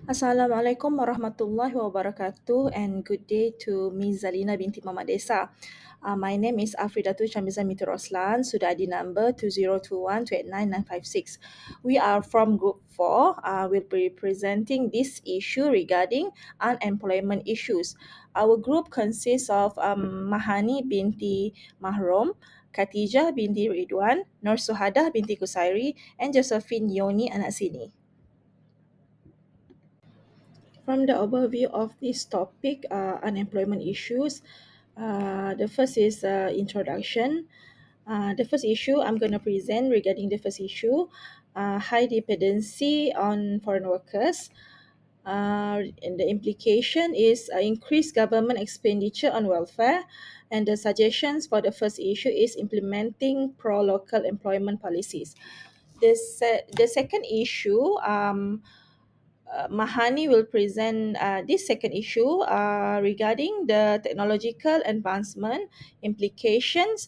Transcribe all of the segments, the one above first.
Assalamualaikum warahmatullahi wabarakatuh and good day to Ms. Zalina binti Muhammad Desa. My name is Afridatul Syamizan Miti Roslan, sudah ID number 2021289956. We are from Group 4. We'll be presenting this issue regarding unemployment issues. Our group consists of Mahani binti Mahrom, Khatijah binti Ridwan, Nur Suhadah binti Kusairi, and Josephine Yoni anak sini. From the overview of this topic, unemployment issues, the first is introduction. The first issue I'm going to present regarding the first issue, high dependency on foreign workers. And the implication is increased government expenditure on welfare. And the suggestions for the first issue is implementing pro-local employment policies. The second issue, Mahani will present this second issue regarding the technological advancement implications,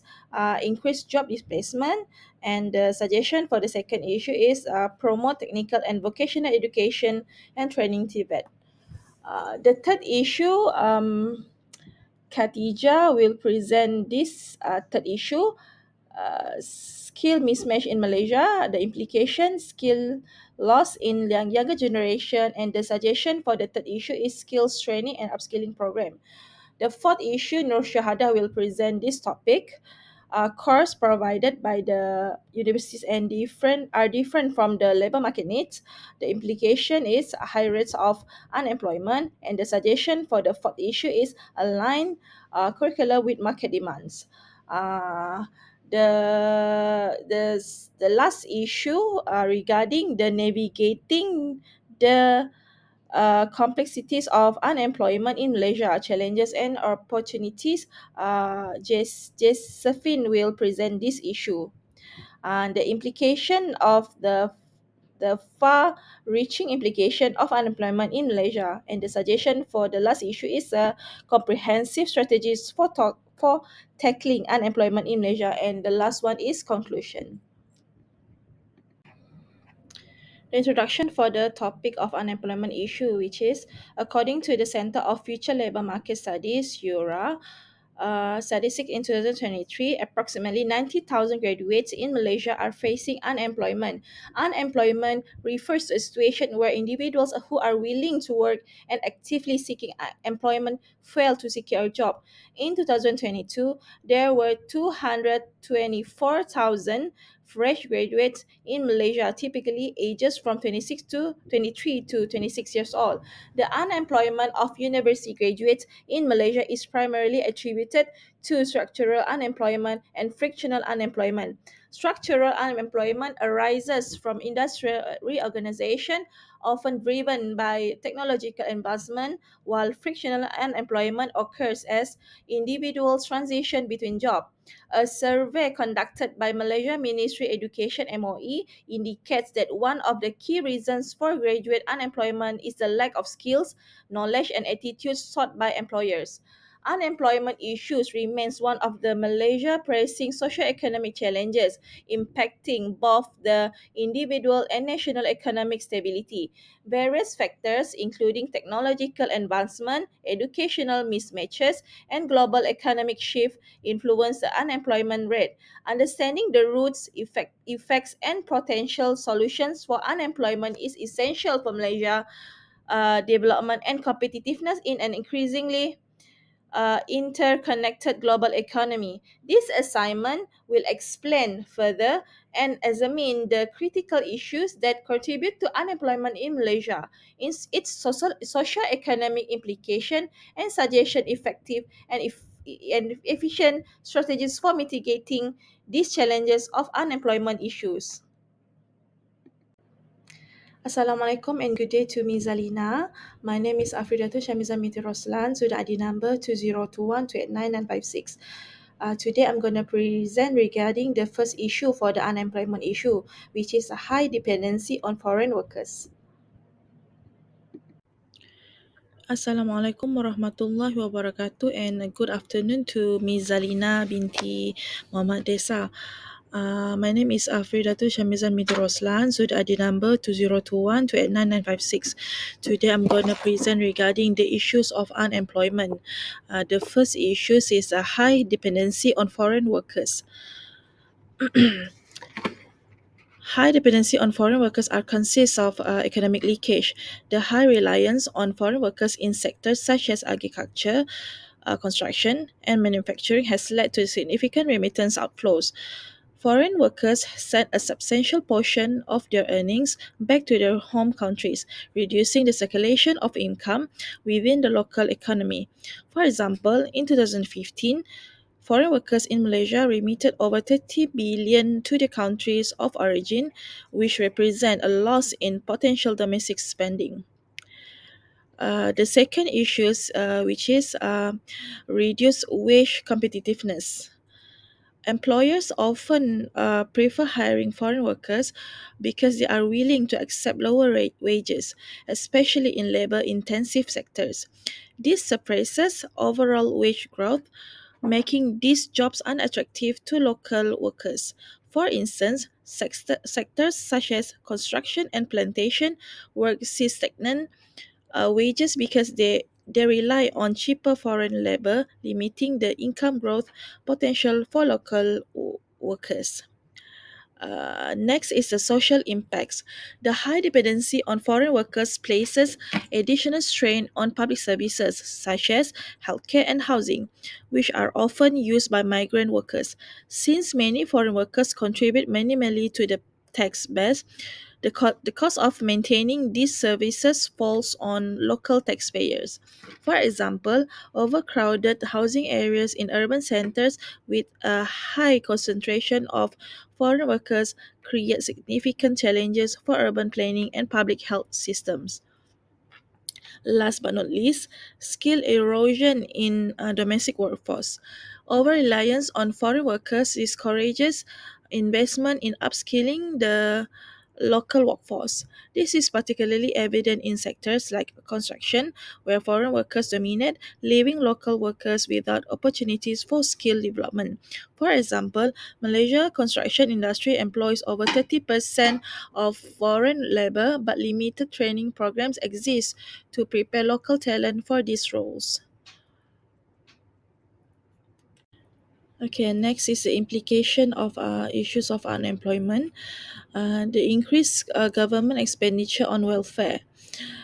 increased job displacement, and the suggestion for the second issue is promote technical and vocational education and training Tibet. The third issue, Khatijah will present this third issue, skill mismatch in Malaysia, the implication, skill loss in younger generation, and the suggestion for the third issue is skills training and upskilling program. The fourth issue, Nur Shahada will present this topic. Course provided by the universities and different from the labor market needs. The implication is high rates of unemployment, and the suggestion for the fourth issue is align curricula with market demands. Uh, the last issue regarding the navigating the complexities of unemployment in Malaysia, challenges and opportunities. Josephine will present this issue and the implication of the far-reaching implication of unemployment in Malaysia. And the suggestion for the last issue is comprehensive strategies for tackling unemployment in Malaysia. And the last one is conclusion. The introduction for the topic of unemployment issue, which is according to the Center of Future Labour Market Studies, URA, statistics in 2023, approximately 90,000 graduates in Malaysia are facing unemployment. Unemployment refers to a situation where individuals who are willing to work and actively seeking employment fail to secure a job. In 2022, there were 224,000 fresh graduates in Malaysia, typically ages from 26 to 23 to 26 years old. The unemployment of university graduates in Malaysia is primarily attributed to structural unemployment and frictional unemployment. Structural unemployment arises from industrial reorganization, often driven by technological advancement, while frictional unemployment occurs as individuals transition between jobs. A survey conducted by Malaysia Ministry Education MOE indicates that one of the key reasons for graduate unemployment is the lack of skills, knowledge, and attitudes sought by employers. Unemployment issues remains one of the Malaysia pressing socio-economic challenges impacting both the individual and national economic stability. Various factors including technological advancement, educational mismatches, and global economic shift influence the unemployment rate. Understanding the roots, effects, and potential solutions for unemployment is essential for Malaysia development and competitiveness in an increasingly interconnected global economy. This assignment will explain further and examine the critical issues that contribute to unemployment in Malaysia, its socio-economic implication, and suggestion effective and efficient strategies for mitigating these challenges of unemployment issues. Assalamualaikum and good day to Ms. Zalina. My name is Afridatul Syamizan Miti Roslan, sudah ID number 2021289956. Today I'm going to present regarding the first issue for the unemployment issue, which is a high dependency on foreign workers. Assalamualaikum warahmatullahi wabarakatuh and good afternoon to Ms. Zalina binti Muhammad Desa. My name is Afridatul Shamizan Midroslan, Zud ID number 2021289956. Today I'm going to present regarding the issues of unemployment. The first issue is a high dependency on foreign workers. High dependency on foreign workers are consists of economic leakage. The high reliance on foreign workers in sectors such as agriculture, construction, and manufacturing has led to significant remittance outflows. Foreign workers send a substantial portion of their earnings back to their home countries, reducing the circulation of income within the local economy. For example, in 2015, foreign workers in Malaysia remitted over 30 billion to the countries of origin, which represent a loss in potential domestic spending. The second issue, which is reduced wage competitiveness. Employers often prefer hiring foreign workers because they are willing to accept lower rate wages, especially in labor intensive sectors. This suppresses overall wage growth, making these jobs unattractive to local workers. For instance, sectors such as construction and plantation work see stagnant wages because they rely on cheaper foreign labor, limiting the income growth potential for local workers. Next is the social impacts. The high dependency on foreign workers places additional strain on public services such as healthcare and housing, which are often used by migrant workers. Since many foreign workers contribute minimally to the tax base, the cost of maintaining these services falls on local taxpayers. For example, overcrowded housing areas in urban centers with a high concentration of foreign workers create significant challenges for urban planning and public health systems. Last but not least, skill erosion in domestic workforce. Over reliance on foreign workers discourages investment in upskilling the local workforce. This is particularly evident in sectors like construction, where foreign workers dominate, leaving local workers without opportunities for skill development. For example, Malaysia construction industry employs over 30% of foreign labor, but limited training programs exist to prepare local talent for these roles. Okay, next is the implication of issues of unemployment. The increased government expenditure on welfare.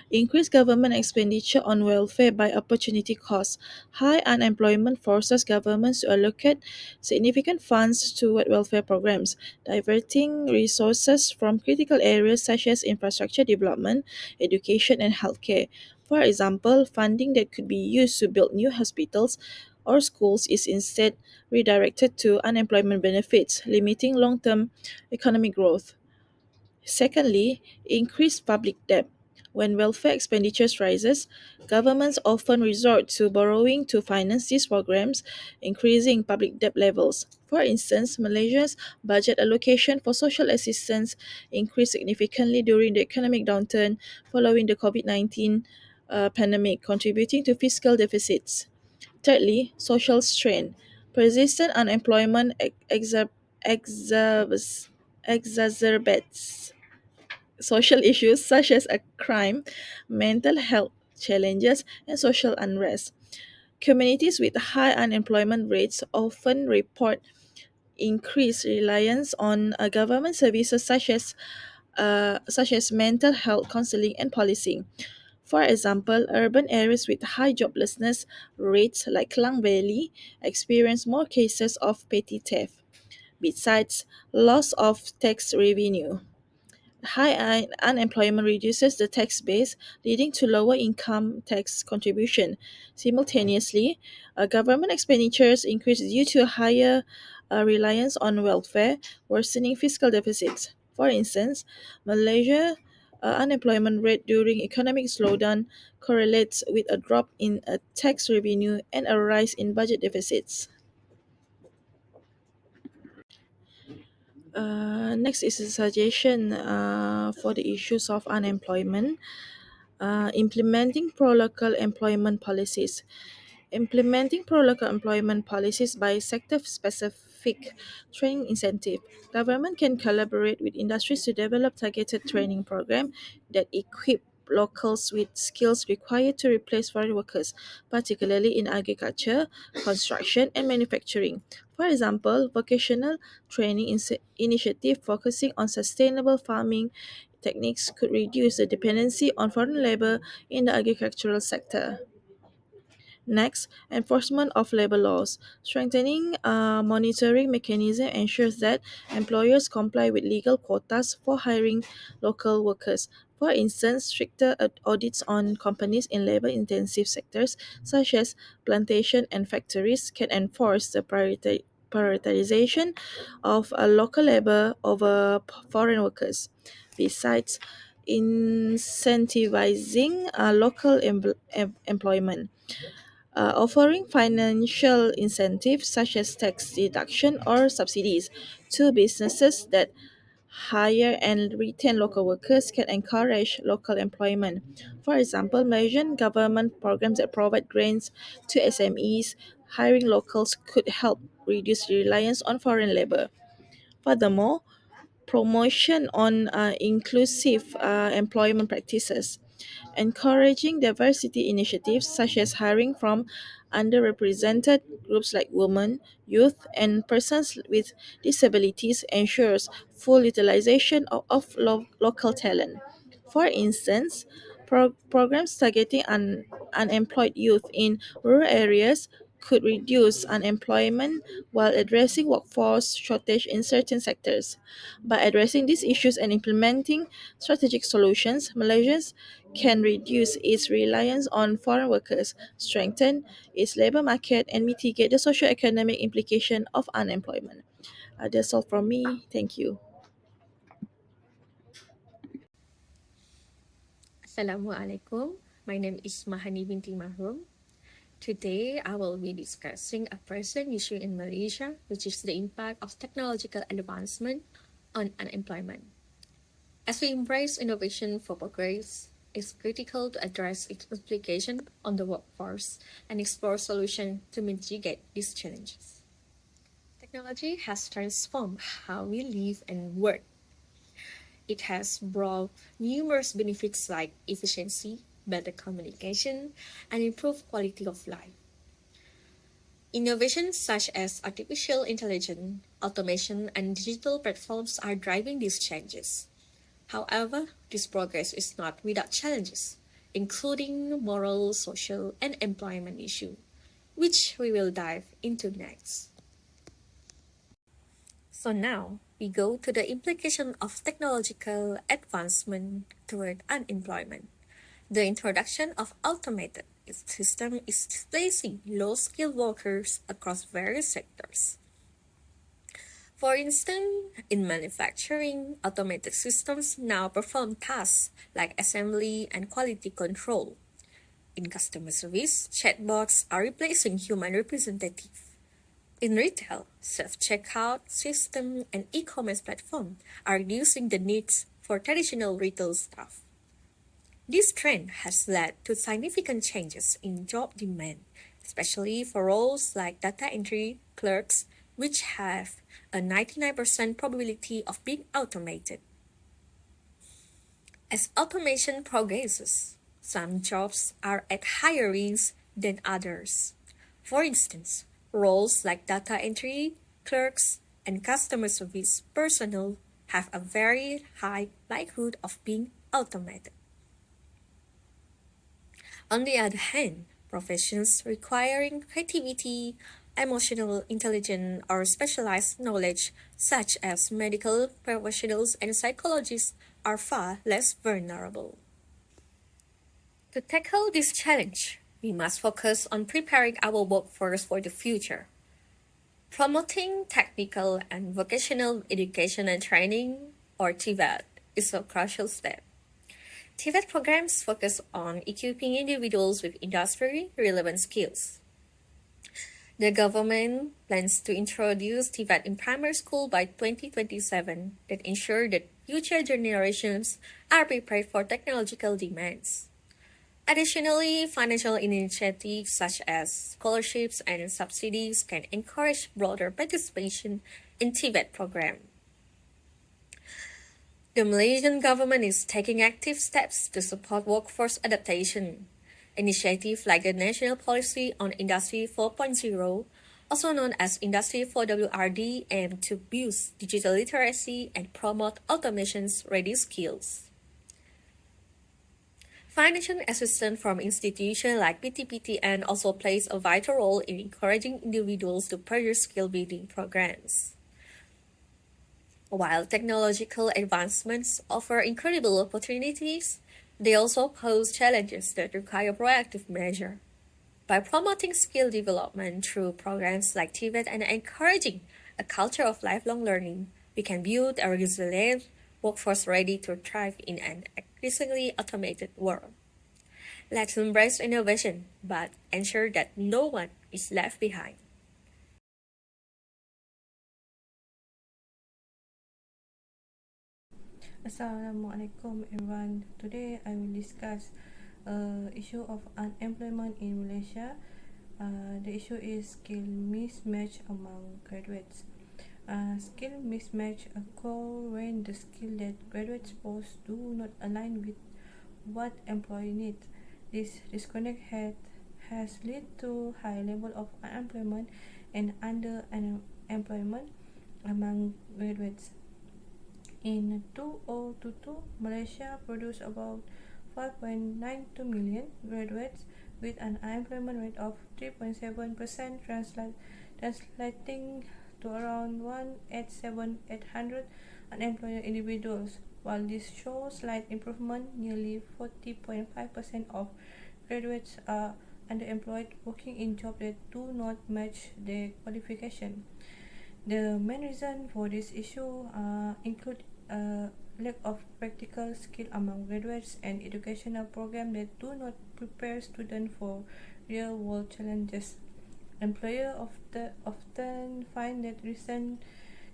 Increased government expenditure on welfare by opportunity costs. High unemployment forces governments to allocate significant funds toward welfare programs, diverting resources from critical areas such as infrastructure development, education, and healthcare. For example, funding that could be used to build new hospitals or schools is instead redirected to unemployment benefits, limiting long term economic growth. Secondly, increased public debt. When welfare expenditures rises, governments often resort to borrowing to finance these programs, increasing public debt levels. For instance, Malaysia's budget allocation for social assistance increased significantly during the economic downturn following the COVID-19 pandemic, contributing to fiscal deficits. Thirdly, social strain. Persistent unemployment exacerbates social issues such as a crime, mental health challenges, and social unrest. Communities with high unemployment rates often report increased reliance on government services such as mental health counseling and policing. For example, urban areas with high joblessness rates like Klang Valley experience more cases of petty theft. Besides, loss of tax revenue. High unemployment reduces the tax base, leading to lower income tax contribution. Simultaneously, government expenditures increase due to higher reliance on welfare, worsening fiscal deficits. For instance, Malaysia unemployment rate during economic slowdown correlates with a drop in tax revenue and a rise in budget deficits. Next is a suggestion for the issues of unemployment. Implementing pro-local employment policies. Implementing pro-local employment policies by sector specific specific training incentive. Government can collaborate with industries to develop targeted training programs that equip locals with skills required to replace foreign workers, particularly in agriculture, construction, and manufacturing. For example, vocational training initiative focusing on sustainable farming techniques could reduce the dependency on foreign labor in the agricultural sector. Next, enforcement of labor laws. Strengthening monitoring mechanism ensures that employers comply with legal quotas for hiring local workers. For instance, stricter audits on companies in labor-intensive sectors such as plantation and factories can enforce the prioritization of local labor over foreign workers. Besides, incentivizing local employment. Offering financial incentives such as tax deduction or subsidies to businesses that hire and retain local workers can encourage local employment. For example, Malaysian government programs that provide grants to SMEs hiring locals could help reduce reliance on foreign labor. Furthermore, promotion on inclusive employment practices. Encouraging diversity initiatives such as hiring from underrepresented groups like women, youth, and persons with disabilities ensures full utilization of local talent. For instance, programs targeting unemployed youth in rural areas could reduce unemployment while addressing workforce shortage in certain sectors. By addressing these issues and implementing strategic solutions, Malaysia can reduce its reliance on foreign workers, strengthen its labor market, and mitigate the socio-economic implication of unemployment. That's all from me. Thank you. Assalamualaikum. My name is Mahani binti Mahrum. Today, I will be discussing a present issue in Malaysia, which is the impact of technological advancement on unemployment. As we embrace innovation for progress, it's critical to address its implication on the workforce and explore solutions to mitigate these challenges. Technology has transformed how we live and work. It has brought numerous benefits like efficiency, better communication, and improved quality of life. Innovations such as artificial intelligence, automation, and digital platforms are driving these changes. However, this progress is not without challenges, including moral, social, and employment issues, which we will dive into next. So now we go to the implication of technological advancement toward unemployment. The introduction of automated system is displacing low-skilled workers across various sectors. For instance, in manufacturing, automated systems now perform tasks like assembly and quality control. In customer service, chatbots are replacing human representatives. In retail, self-checkout system and e-commerce platform are reducing the needs for traditional retail staff. This trend has led to significant changes in job demand, especially for roles like data entry clerks, which have a 99% probability of being automated. As automation progresses, some jobs are at higher risk than others. For instance, roles like data entry clerks and customer service personnel have a very high likelihood of being automated. On the other hand, professions requiring creativity, emotional intelligence, or specialized knowledge, such as medical professionals and psychologists, are far less vulnerable. To tackle this challenge, we must focus on preparing our workforce for the future. Promoting technical and vocational education and training, or TVET, is a crucial step. TVET programs focus on equipping individuals with industry-relevant skills. The government plans to introduce TVET in primary school by 2027 that ensure that future generations are prepared for technological demands. Additionally, financial initiatives such as scholarships and subsidies can encourage broader participation in TVET program. The Malaysian government is taking active steps to support workforce adaptation. Initiatives like the National Policy on Industry 4.0, also known as Industry 4WRD, aim to boost digital literacy and promote automation's ready skills. Financial assistance from institutions like PTPTN also plays a vital role in encouraging individuals to pursue skill-building programs. While technological advancements offer incredible opportunities, they also pose challenges that require proactive measure. By promoting skill development through programs like TVET and encouraging a culture of lifelong learning, we can build a resilient workforce ready to thrive in an increasingly automated world. Let's embrace innovation, but ensure that no one is left behind. Assalamualaikum everyone. Today I will discuss issue of unemployment in Malaysia. The issue is skill mismatch among graduates. Skill mismatch occur when the skill that graduates possess do not align with what employee needs. This disconnect has led to high level of unemployment and underemployment among graduates. In 2022, Malaysia produced about 5.92 million graduates with an unemployment rate of 3.7%, translating to around 187,800 unemployed individuals. While this shows slight improvement, nearly 40.5% of graduates are underemployed, working in jobs that do not match their qualification. The main reason for this issue include lack of practical skill among graduates and educational programs that do not prepare students for real-world challenges. Employers often find that recent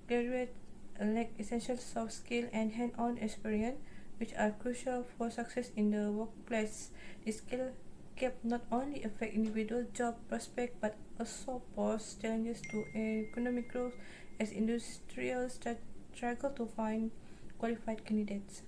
graduates lack essential soft skills and hand-on experience, which are crucial for success in the workplace. This skill gap not only affect individual job prospects but also pose challenges to economic growth as industrials struggle to find qualified candidates.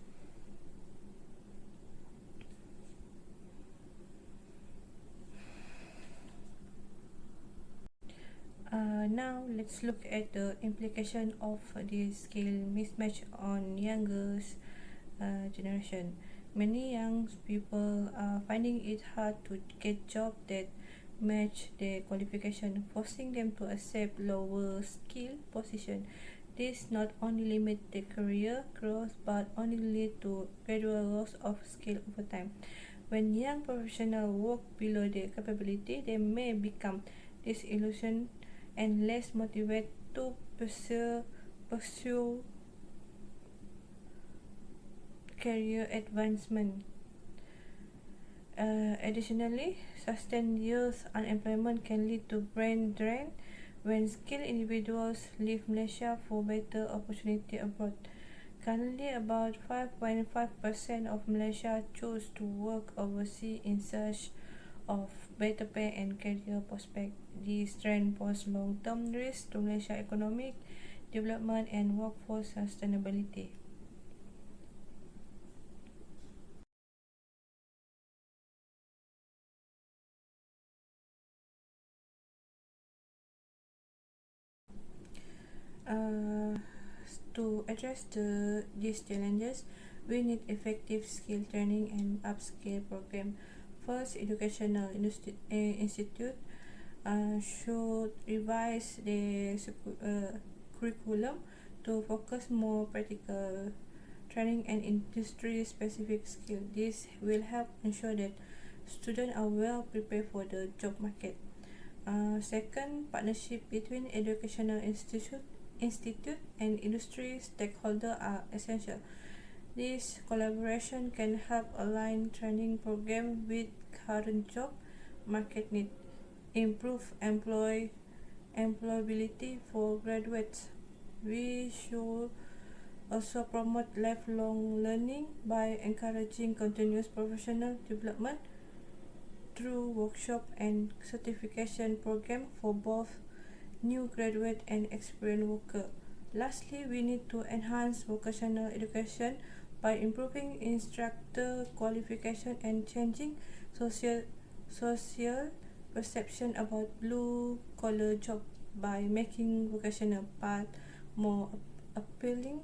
Now let's look at the implication of this skill mismatch on younger generation. Many young people are finding it hard to get jobs that match their qualification, forcing them to accept lower skill position. This not only limit their career growth but only lead to gradual loss of skill over time. When young professionals work below their capability, they may become disillusioned and less motivated to pursue career advancement. Additionally, sustained youth unemployment can lead to brain drain when skilled individuals leave Malaysia for better opportunity abroad. Currently, about 5.5% of Malaysia choose to work overseas in search of better pay and career prospects. This trend poses long-term risks to Malaysia's economic development and workforce sustainability. Uh, to address these challenges, we need effective skill training and upskill program. First, educational institute should revise their curriculum to focus more practical training and industry-specific skills. This will help ensure that students are well prepared for the job market. Second, partnership between educational institute and industry stakeholders are essential. This collaboration can help align training programs with current job market needs, improve employability for graduates. We should also promote lifelong learning by encouraging continuous professional development. through workshop and certification program for both new graduate and experienced worker. Lastly, we need to enhance vocational education by improving instructor qualification and changing social perception about blue collar job by making vocational path more appealing.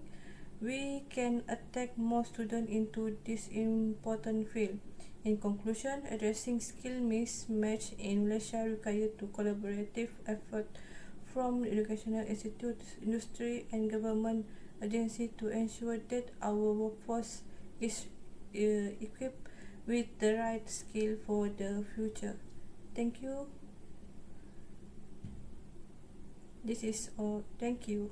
We can attract more students into this important field. In conclusion, addressing skill mismatch in Malaysia requires to collaborative effort from educational institutes, industry and government agencies to ensure that our workforce is equipped with the right skill for the future. Thank you. This is all. Thank you.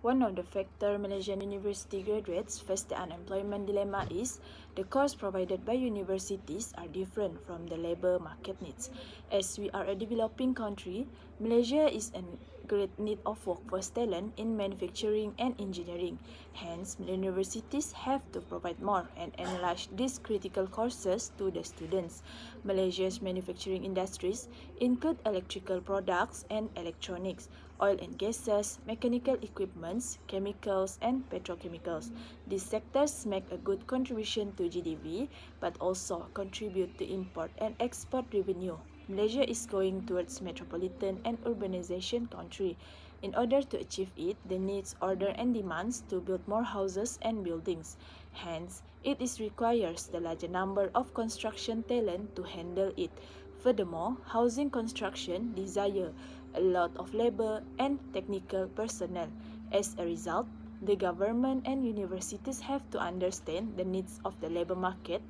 One of the factors Malaysian university graduates face the unemployment dilemma is the course provided by universities are different from the labor market needs. As we are a developing country, Malaysia is in great need of workforce talent in manufacturing and engineering. Hence, universities have to provide more and enlarge these critical courses to the students. Malaysia's manufacturing industries include electrical products and electronics, oil and gases, mechanical equipments, chemicals, and petrochemicals. These sectors make a good contribution to GDP, but also contribute to import and export revenue. Malaysia is going towards metropolitan and urbanization country. In order to achieve it, the needs, order, and demands to build more houses and buildings. Hence, it is requires the larger number of construction talent to handle it. Furthermore, housing construction desire a lot of labor and technical personnel. As a result, the government and universities have to understand the needs of the labor market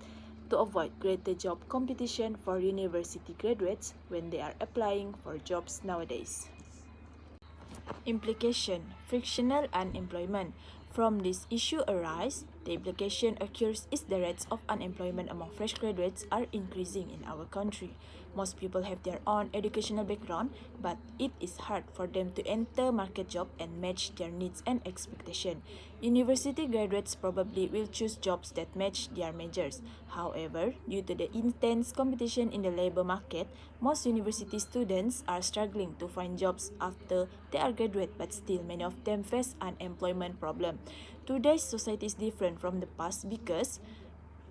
to avoid greater job competition for university graduates when they are applying for jobs nowadays. Implication: frictional unemployment. From this issue arise, the implication occurs is the rates of unemployment among fresh graduates are increasing in our country. Most people have their own educational background, but it is hard for them to enter market job and match their needs and expectation. University graduates probably will choose jobs that match their majors. However, due to the intense competition in the labor market, most university students are struggling to find jobs after they are graduate, but still many of them face unemployment problem. Today's society is different from the past because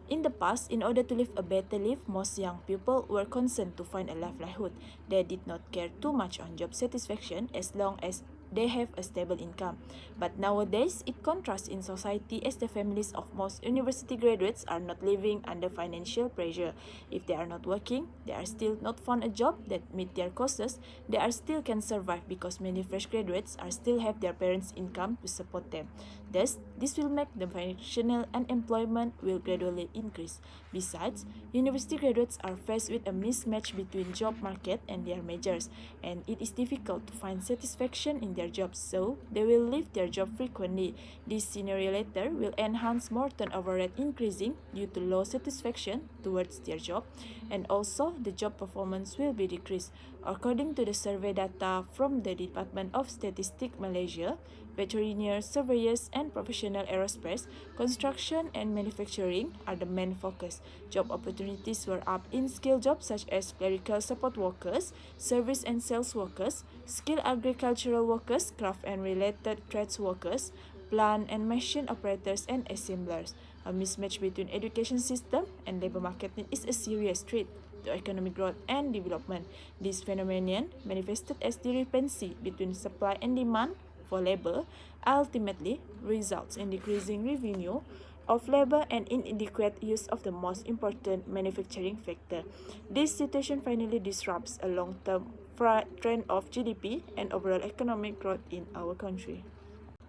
in the past, in order to live a better life, most young people were concerned to find a livelihood. They did not care too much on job satisfaction as long as they have a stable income. But nowadays, it contrasts in society as the families of most university graduates are not living under financial pressure. If they are not working, they are still not found a job that meet their costs, they are still can survive because many fresh graduates are still have their parents' income to support them. Thus, this will make the financial unemployment will gradually increase. Besides, university graduates are faced with a mismatch between job market and their majors, and it is difficult to find satisfaction in their jobs, so they will leave their job frequently. This scenario later will enhance more turnover rate increasing due to low satisfaction towards their job, and also the job performance will be decreased. According to the survey data from the Department of Statistics Malaysia, veterinarians, surveyors, and professional aerospace, construction, and manufacturing are the main focus. Job opportunities were up in skilled jobs such as clerical support workers, service and sales workers, skilled agricultural workers, craft and related trades workers, plant and machine operators, and assemblers. A mismatch between education system and labor market is a serious threat to economic growth and development. This phenomenon manifested as discrepancy between supply and demand for labor ultimately results in decreasing revenue of labor and inadequate use of the most important manufacturing factor. This situation finally disrupts a long-term trend of GDP and overall economic growth in our country.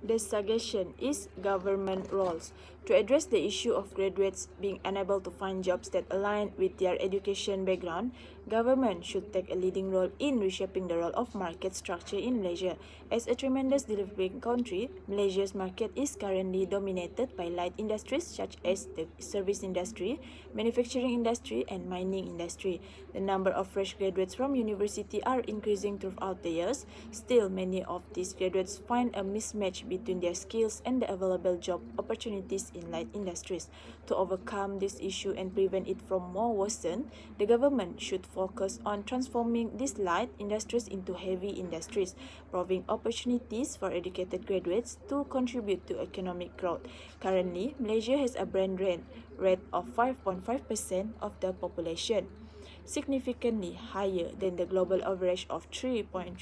The suggestion is government roles. To address the issue of graduates being unable to find jobs that align with their education background, government should take a leading role in reshaping the role of market structure in Malaysia. As a tremendous developing country, Malaysia's market is currently dominated by light industries such as the service industry, manufacturing industry, and mining industry. The number of fresh graduates from university are increasing throughout the years. Still, many of these graduates find a mismatch between their skills and the available job opportunities in light industries. To overcome this issue and prevent it from more worsen, the government should focus on transforming these light industries into heavy industries, providing opportunities for educated graduates to contribute to economic growth. Currently, Malaysia has a brain drain rate of 5.5% of the population, significantly higher than the global average of 3.3%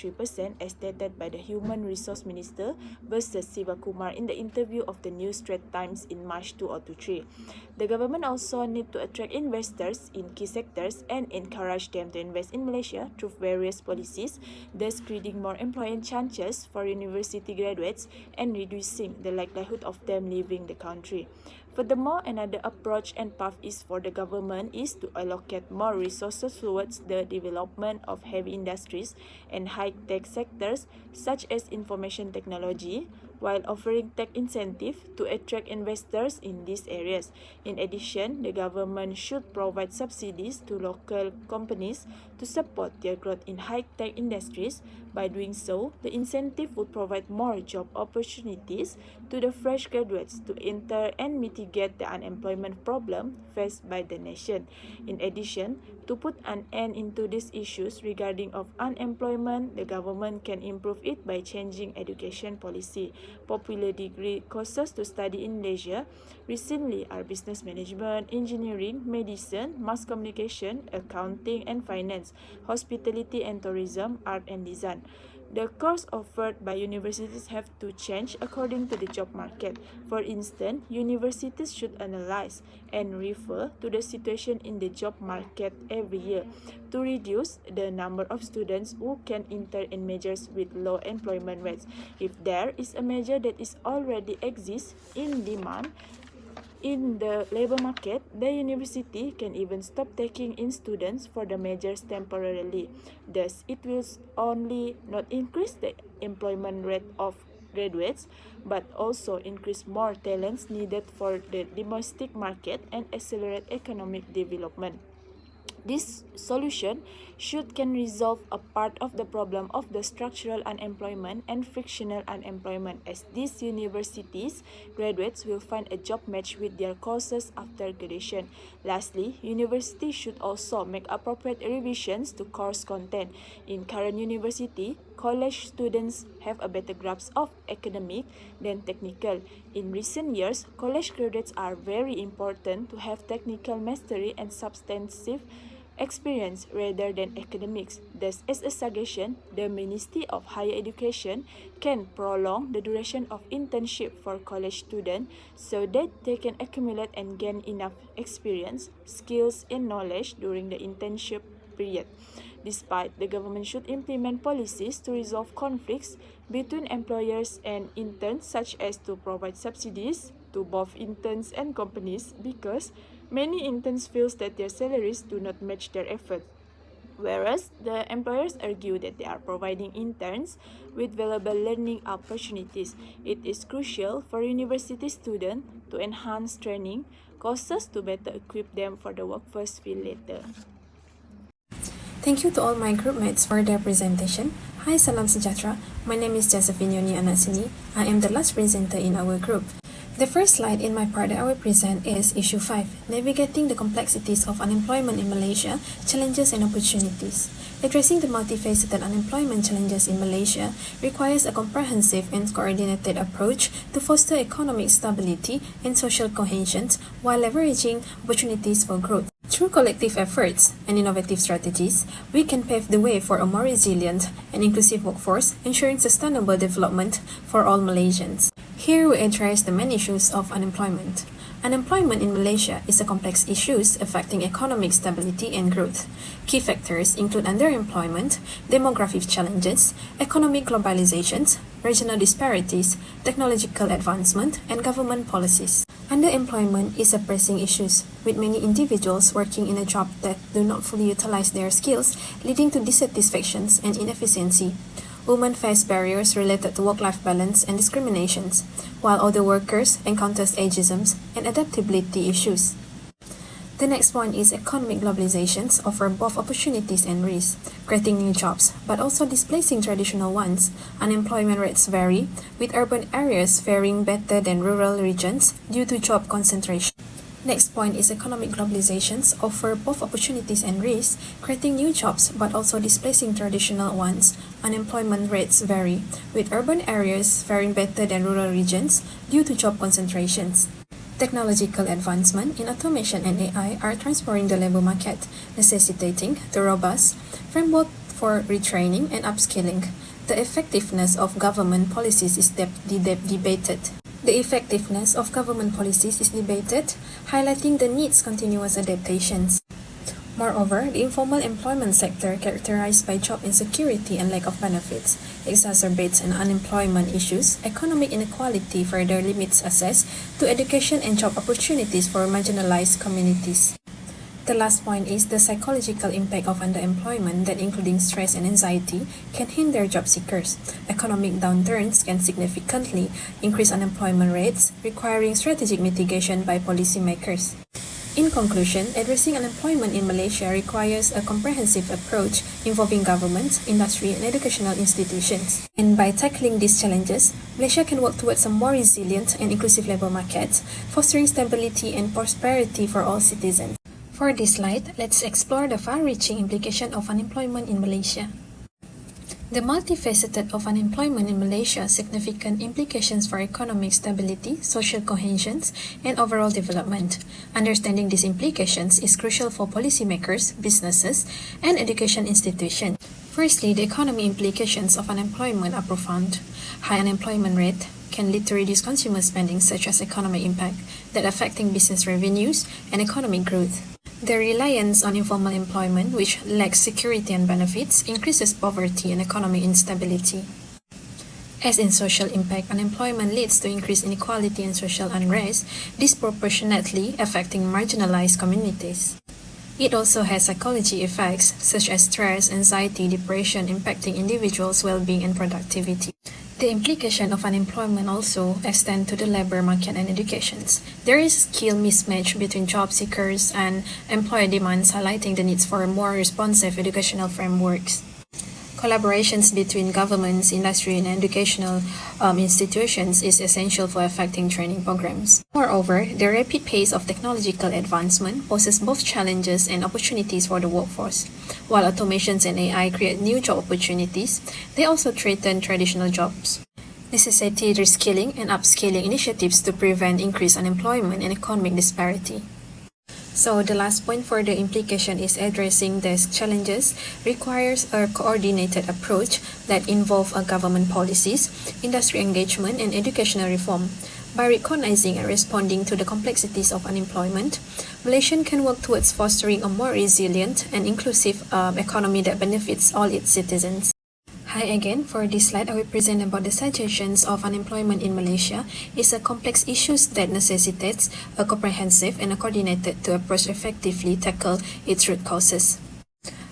as stated by the Human Resource Minister versus Siva Kumar in the interview of the New Straits Times in March 2023. The government also need to attract investors in key sectors and encourage them to invest in Malaysia through various policies, thus creating more employment chances for university graduates and reducing the likelihood of them leaving the country. Furthermore, another approach and path is for the government is to allocate more resources towards the development of heavy industries and high-tech sectors such as information technology, while offering tech incentive to attract investors in these areas. In addition, the government should provide subsidies to local companies to support their growth in high-tech industries. By doing so, the incentive would provide more job opportunities to the fresh graduates to enter and mitigate the unemployment problem faced by the nation. In addition, to put an end into these issues regarding of unemployment, the government can improve it by changing education policy. Popular degree courses to study in Malaysia recently are business management, engineering, medicine, mass communication, accounting and finance, hospitality and tourism, art and design. The course offered by universities have to change according to the job market. For instance, universities should analyze and refer to the situation in the job market every year to reduce the number of students who can enter in majors with low employment rates. If there is a major that is already exists in demand in the labor market, the university can even stop taking in students for the majors temporarily. Thus, it will only not increase the employment rate of graduates, but also increase more talents needed for the domestic market and accelerate economic development. This solution can resolve a part of the problem of the structural unemployment and frictional unemployment, as these universities graduates will find a job match with their courses after graduation. Lastly, universities should also make appropriate revisions to course content. In current university, college students have a better grasp of academic than technical. In recent years, college graduates are very important to have technical mastery and substantive experience rather than academics. Thus, as a suggestion, the Ministry of Higher Education can prolong the duration of internship for college students so that they can accumulate and gain enough experience, skills, and knowledge during the internship period. Despite, the government should implement policies to resolve conflicts between employers and interns, such as to provide subsidies to both interns and companies, because many interns feel that their salaries do not match their effort, whereas the employers argue that they are providing interns with valuable learning opportunities. It is crucial for university students to enhance training courses to better equip them for the workforce field later. Thank you to all my group mates for their presentation. Hi, salam sejahtera. My name is Josephine Yoni Anasini. I am the last presenter in our group. The first slide in my part that I will present is Issue 5, Navigating the Complexities of Unemployment in Malaysia, Challenges and Opportunities. Addressing the multifaceted unemployment challenges in Malaysia requires a comprehensive and coordinated approach to foster economic stability and social cohesion while leveraging opportunities for growth. Through collective efforts and innovative strategies, we can pave the way for a more resilient and inclusive workforce, ensuring sustainable development for all Malaysians. Here we address the main issues of unemployment. Unemployment in Malaysia is a complex issue affecting economic stability and growth. Key factors include underemployment, demographic challenges, economic globalizations, regional disparities, technological advancement, and government policies. Underemployment is a pressing issue, with many individuals working in a job that do not fully utilize their skills, leading to dissatisfactions and inefficiency. Women face barriers related to work-life balance and discriminations, while older workers encounter ageism and adaptability issues. The next point is economic globalizations offer both opportunities and risks, creating new jobs, but also displacing traditional ones. Unemployment rates vary, with urban areas faring better than rural regions due to job concentration. Next point is economic globalizations offer both opportunities and risks, creating new jobs but also displacing traditional ones. Unemployment rates vary, with urban areas faring better than rural regions due to job concentrations. Technological advancement in automation and AI are transforming the labor market, necessitating the robust framework for retraining and upskilling. The effectiveness of government policies is debated. The effectiveness of government policies is debated, highlighting the needs continuous adaptations. Moreover, the informal employment sector, characterized by job insecurity and lack of benefits, exacerbates unemployment issues. Economic inequality further limits access to education and job opportunities for marginalized communities. The last point is the psychological impact of underemployment that, including stress and anxiety, can hinder job seekers. Economic downturns can significantly increase unemployment rates, requiring strategic mitigation by policymakers. In conclusion, addressing unemployment in Malaysia requires a comprehensive approach involving government, industry, and educational institutions. And by tackling these challenges, Malaysia can work towards a more resilient and inclusive labor market, fostering stability and prosperity for all citizens. For this slide, let's explore the far-reaching implication of unemployment in Malaysia. The multifaceted of unemployment in Malaysia has significant implications for economic stability, social cohesion, and overall development. Understanding these implications is crucial for policymakers, businesses, and education institutions. Firstly, the economic implications of unemployment are profound. High unemployment rate can lead to reduced consumer spending, such as economic impact that affecting business revenues and economic growth. The reliance on informal employment, which lacks security and benefits, increases poverty and economic instability. As in social impact, unemployment leads to increased inequality and social unrest, disproportionately affecting marginalized communities. It also has psychology effects, such as stress, anxiety, depression, impacting individuals' well-being and productivity. The implication of unemployment also extend to the labor market and education. There is skill mismatch between job seekers and employer demands, highlighting the needs for more responsive educational frameworks. Collaborations between governments, industry, and educational institutions is essential for effective training programs. Moreover, the rapid pace of technological advancement poses both challenges and opportunities for the workforce. While automations and AI create new job opportunities, they also threaten traditional jobs. Necessitate reskilling and upskilling initiatives to prevent increased unemployment and economic disparity. So the last point for the implication is addressing these challenges requires a coordinated approach that involves government policies, industry engagement, and educational reform. By recognizing and responding to the complexities of unemployment, Malaysia can work towards fostering a more resilient and inclusive economy that benefits all its citizens. Hi again, for this slide I will present about the suggestions of unemployment in Malaysia. It's a complex issue that necessitates a comprehensive and a coordinated to approach effectively tackle its root causes.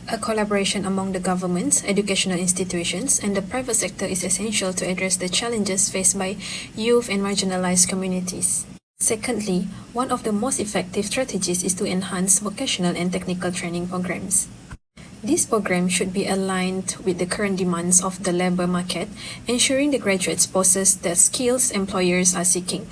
A collaboration among the governments, educational institutions, and the private sector is essential to address the challenges faced by youth and marginalized communities. Secondly, one of the most effective strategies is to enhance vocational and technical training programs. This program should be aligned with the current demands of the labor market, ensuring the graduates possess the skills employers are seeking.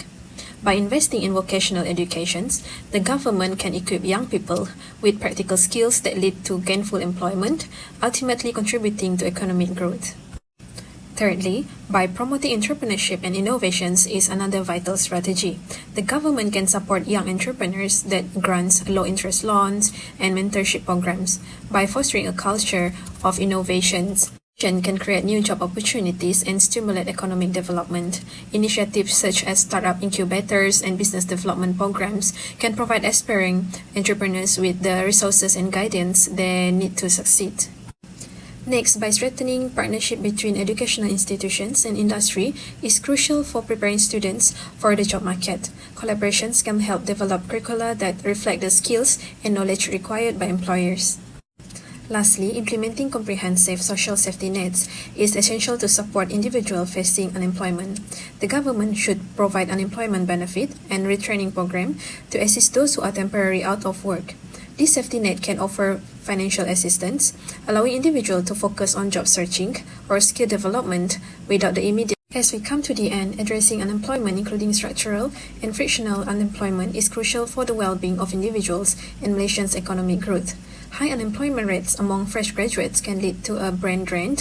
By investing in vocational education, the government can equip young people with practical skills that lead to gainful employment, ultimately contributing to economic growth. Thirdly, by promoting entrepreneurship and innovations is another vital strategy. The government can support young entrepreneurs that grants low-interest loans and mentorship programs. By fostering a culture of innovations, can create new job opportunities and stimulate economic development. Initiatives such as startup incubators and business development programs can provide aspiring entrepreneurs with the resources and guidance they need to succeed. Next, by strengthening partnership between educational institutions and industry is crucial for preparing students for the job market. Collaborations can help develop curricula that reflect the skills and knowledge required by employers. Lastly, implementing comprehensive social safety nets is essential to support individuals facing unemployment. The government should provide unemployment benefit and retraining program to assist those who are temporarily out of work. This safety net can offer financial assistance, allowing individuals to focus on job searching or skill development without the immediate. As we come to the end, addressing unemployment, including structural and frictional unemployment, is crucial for the well-being of individuals and Malaysia's economic growth. High unemployment rates among fresh graduates can lead to a brain drain,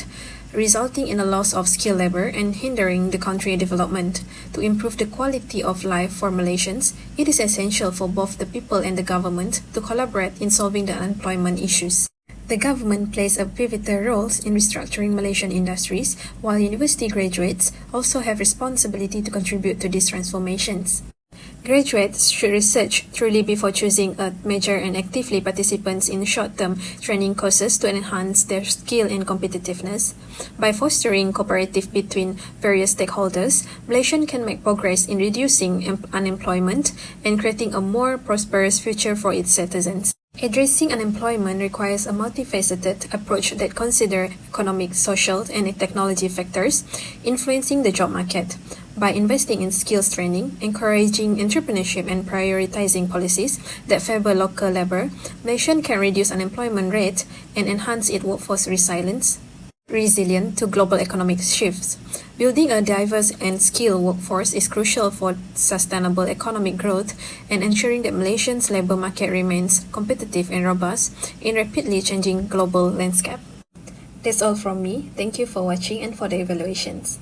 resulting in a loss of skilled labor and hindering the country's development. To improve the quality of life for Malaysians, it is essential for both the people and the government to collaborate in solving the unemployment issues. The government plays a pivotal role in restructuring Malaysian industries, while university graduates also have responsibility to contribute to these transformations. Graduates should research thoroughly before choosing a major and actively participate in short-term training courses to enhance their skill and competitiveness. By fostering cooperative between various stakeholders, Malaysia can make progress in reducing unemployment and creating a more prosperous future for its citizens. Addressing unemployment requires a multifaceted approach that considers economic, social, and technology factors influencing the job market. By investing in skills training, encouraging entrepreneurship, and prioritizing policies that favor local labor, Malaysia can reduce unemployment rate and enhance its workforce resilience resilient to global economic shifts. Building a diverse and skilled workforce is crucial for sustainable economic growth and ensuring that Malaysia's labor market remains competitive and robust in rapidly changing global landscape. That's all from me. Thank you for watching and for the evaluations.